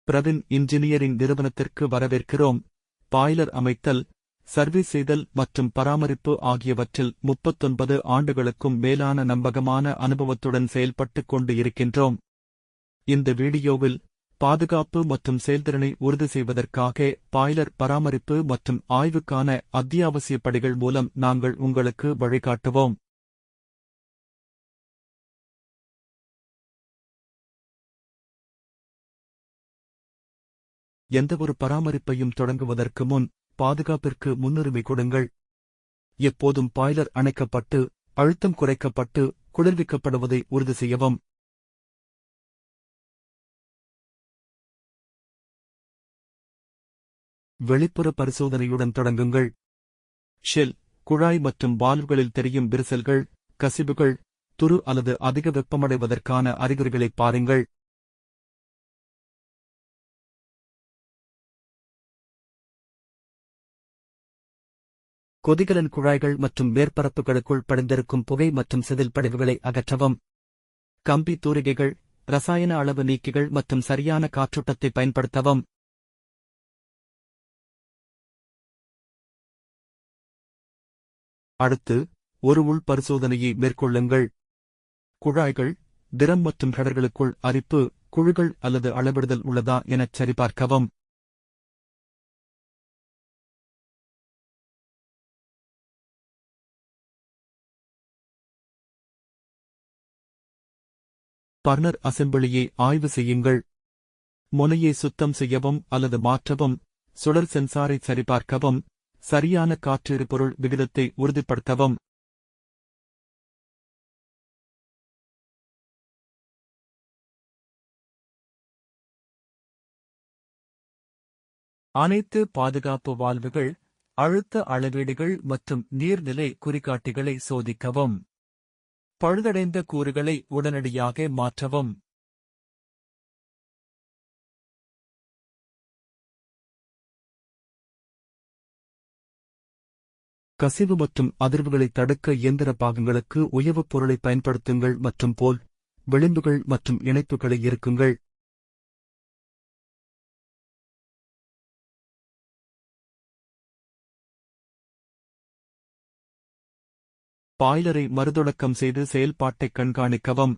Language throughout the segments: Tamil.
பிரவின் இன்ஜினியரிங் நிறுவனத்திற்கு வரவேற்கிறோம். பாய்லர் அமைத்தல், சர்வீஸ் செய்தல் மற்றும் பராமரிப்பு ஆகியவற்றில் 39 ஆண்டுகளுக்கும் மேலான நம்பகமான அனுபவத்துடன் செயல்பட்டுக் கொண்டு இருக்கின்றோம். இந்த வீடியோவில் பாதுகாப்பு மற்றும் செயல்திறனை உறுதி செய்வதற்காக பாய்லர் பராமரிப்பு மற்றும் ஆய்வுக்கான அத்தியாவசிய படிகள் மூலம் நாங்கள் உங்களுக்கு வழிகாட்டுவோம். எந்தவொரு பராமரிப்பையும் தொடங்குவதற்கு முன் பாதுகாப்பிற்கு முன்னுரிமை கொடுங்கள். எப்போதும் பாய்லர் அணைக்கப்பட்டு அழுத்தம் குறைக்கப்பட்டு குளிர்விக்கப்படுவதை உறுதி செய்யவும். வெளிப்புற பரிசோதனையுடன் தொடங்குங்கள். ஷெல், குழாய் மற்றும் வால்வுகளில் தெரியும் விரிசல்கள், கசிவுகள், துரு அல்லது அதிக வெப்பமடைவதற்கான அறிகுறிகளைப் பாருங்கள். கொதிகலன் குழாய்கள் மற்றும் மேற்பரப்புகளுக்குள் படிந்திருக்கும் புகை மற்றும் செதில் படிவுகளை அகற்றவும். கம்பி தூரிகைகள், ரசாயன அளவு நீக்கிகள் மற்றும் சரியான காற்றோட்டத்தை பயன்படுத்தவும். அடுத்து, ஒரு உள் பரிசோதனையை மேற்கொள்ளுங்கள். குழாய்கள், திரம் மற்றும் ஹெடர்களுக்குள் அரிப்பு, குழிகள் அல்லது அளவிடுதல் உள்ளதா எனச் சரிபார்க்கவும். பர்னர் அசெம்பிளியை ஆய்வு செய்யுங்கள். முனையை சுத்தம் செய்யவும் அல்லது மாற்றவும், சுழல் சென்சாரை சரிபார்க்கவும், சரியான காற்று எரிபொருள் விகிதத்தை உறுதிப்படுத்தவும். அனைத்து பாதுகாப்பு வால்வுகள், அழுத்த அளவீடுகள் மற்றும் நீர்நிலை குறிகாட்டிகளை சோதிக்கவும். பழுதடைந்த கூறுகளை உடனடியாக மாற்றவும். கசிவு மற்றும் அதிர்வுகளை தடுக்க இயந்திர பாகங்களுக்கு உயவுப் பொருளை பயன்படுத்துங்கள் மற்றும் போல் விளிம்புகள் மற்றும் இணைப்புகளை இருக்குங்கள். பாய்லரை மறுதொடக்கம் செய்து செயல்பாட்டைக் கண்காணிக்கவும்.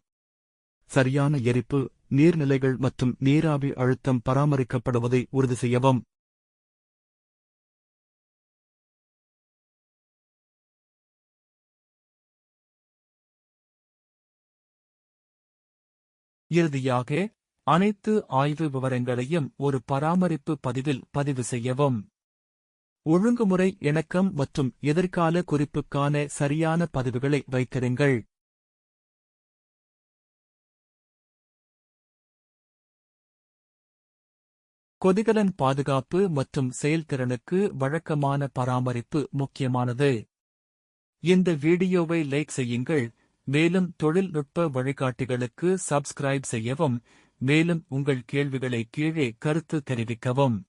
சரியான எரிப்பு, நீர்நிலைகள் மற்றும் நீராவி அழுத்தம் பராமரிக்கப்படுவதை உறுதி செய்யவும். இறுதியாக, அனைத்து ஆய்வு விவரங்களையும் ஒரு பராமரிப்பு பதிவில் பதிவு செய்யவும். ஒழுங்குமுறை இணக்கம் மற்றும் எதிர்கால குறிப்புக்கான சரியான பதிவுகளை வைத்திருங்கள். கொதிகலன் பாதுகாப்பு மற்றும் செயல்திறனுக்கு வழக்கமான பராமரிப்பு முக்கியமானது. இந்த வீடியோவை லைக் செய்யுங்கள், மேலும் தொழில்நுட்ப வழிகாட்டிகளுக்கு சப்ஸ்கிரைப் செய்யவும், மேலும் உங்கள் கேள்விகளை கீழே கருத்து தெரிவிக்கவும்.